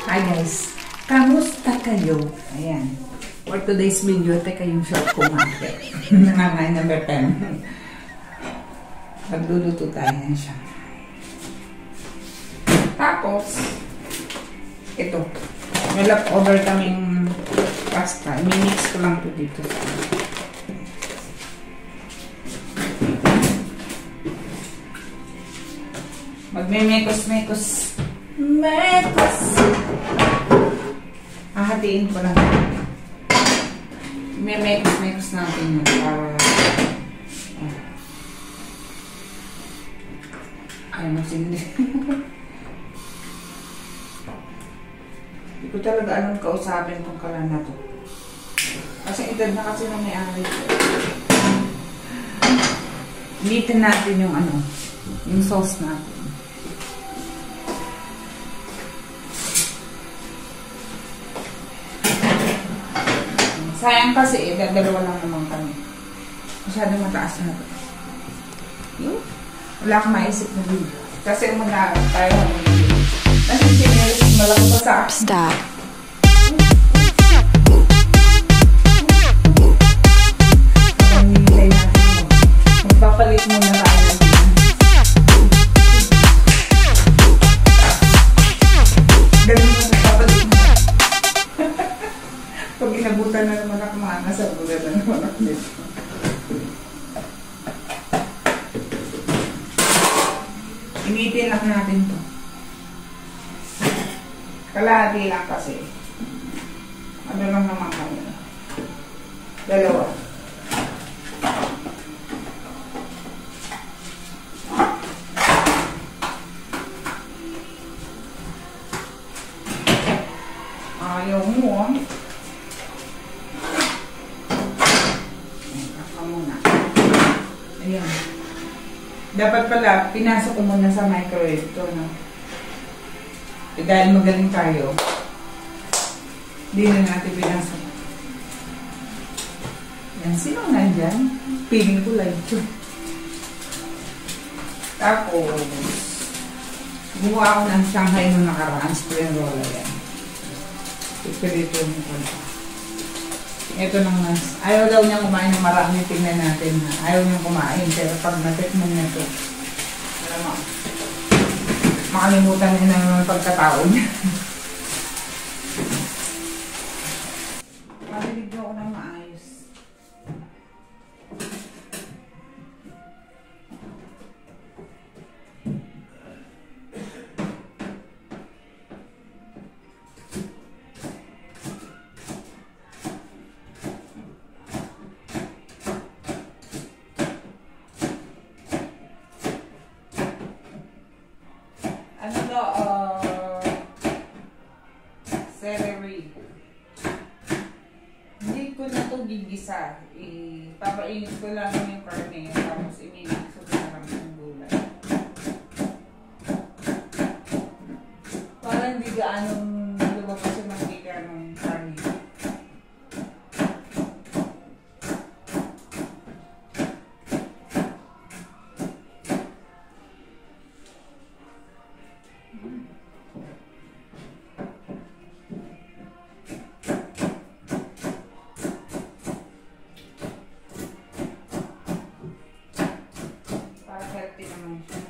Hi guys, kamusta kayo? Ayan. For today's video, teka yung short ko market. Nangangain number 10. Magluluto tayo na siya. Tapos, ito. May leftover kaming pasta. I-mix ko lang ito dito. Magme-mekos-mekos. Mekos! Hahatiin ko lang. May-mekos-mekos natin yun para ay masindi. Hindi ko talaga anong kausapin tong kalan na to. Kasi edad na kasi na may-ari ko. Initin natin yung ano, yung sauce natin. Sayang kasi, dalawa lang naman kami. Masyadong mataas na ito. Yun. Wala akong maisip na video. Kasi umuna tayo ng video. Kasi sinelis, malaki pa sa akin. Stop. Magnilay natin mo. Magpapalit muna tayo ng ganun mo magpapalit mo. Pag inabutan na naman ako mga nasa bulan na naman ako nito. Initin lang natin to. Kalahati lang kasi. Ano lang naman kami. Dalawa. Ayaw mo. Ayan. Dapat pala, pinasok ko muna sa microwave ito, no? Dahil magaling tayo, hindi na natin pinasok. Yan, sino nandyan? Piling ko live ito. Tapos, gumawa ako ng Shanghai nung nakaraan, spring roll yan. Ipirito mo ko na. Ito naman, ayaw daw niya kumain ng marami, tingnan natin ha. Ayaw niya kumain, pero pag natikman niya ito, alam mo, makalimutan niya ng pagkatao niya. Marinig ako ng maayos. Ano to, celery. Hindi ko na to gigisa. Papainit ko lang yung karne, tapos imimix ko na lang yung gulay. Para hindi gaanong lumabas yung mantika ng karne. Healthy naman siya.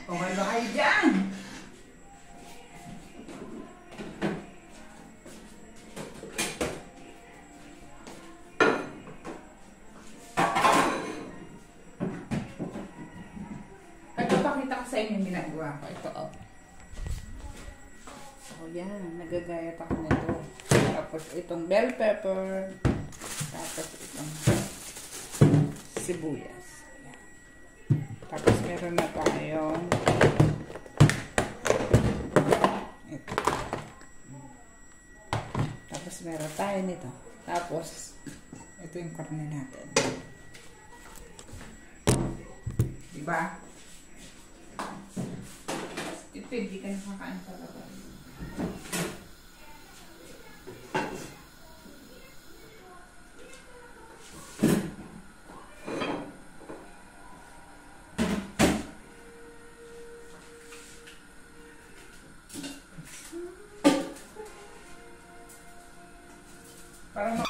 Okay ba kayo dyan? Ito, pakita ko sa inyo yung ginagawa ko. Ito, oh. So, yan. Nagagayat ako nito. Tapos, itong bell pepper. Tapos, itong sibuyas. Yan. Tapos meron na tayong ito. Tapos meron tayo nito. Tapos ito yung karne natin. Diba? Tipid, di ka nakakain talaga. Parang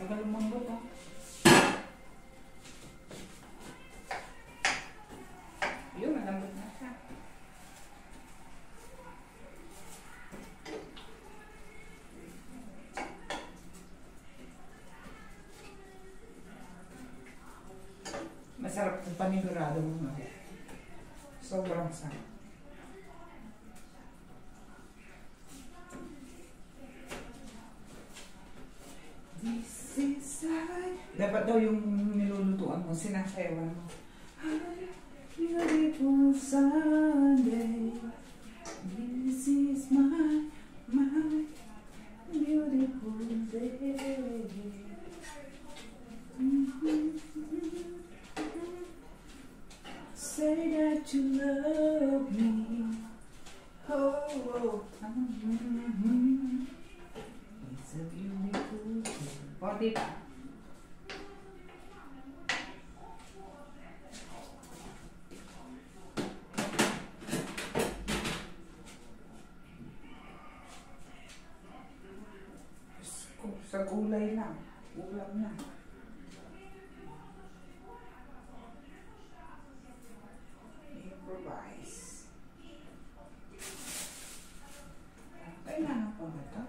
tagal lumambot, ha? Yun, malambot na siya. Masarap yung panigurado mo. Sobrang sarap. This is life. Dapat daw yung nilulutuan mo, sinasayawan mo. Beautiful Sunday. This is my beautiful day. Say that you love me. Oh, oh. It's a beautiful day. O, diba? Sa gulay lang. Ulam na. Improvise. Kailangan pa ba ito?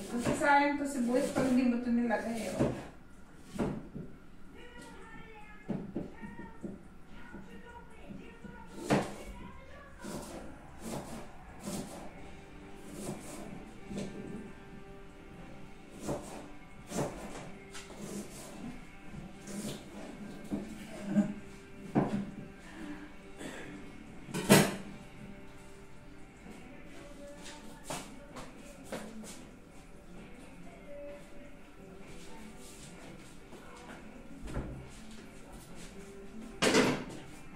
Kasi sayang to si Boys pag hindi mo ito nilagay. Oh.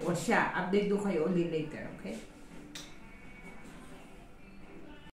O siya, update do kayo ulit later.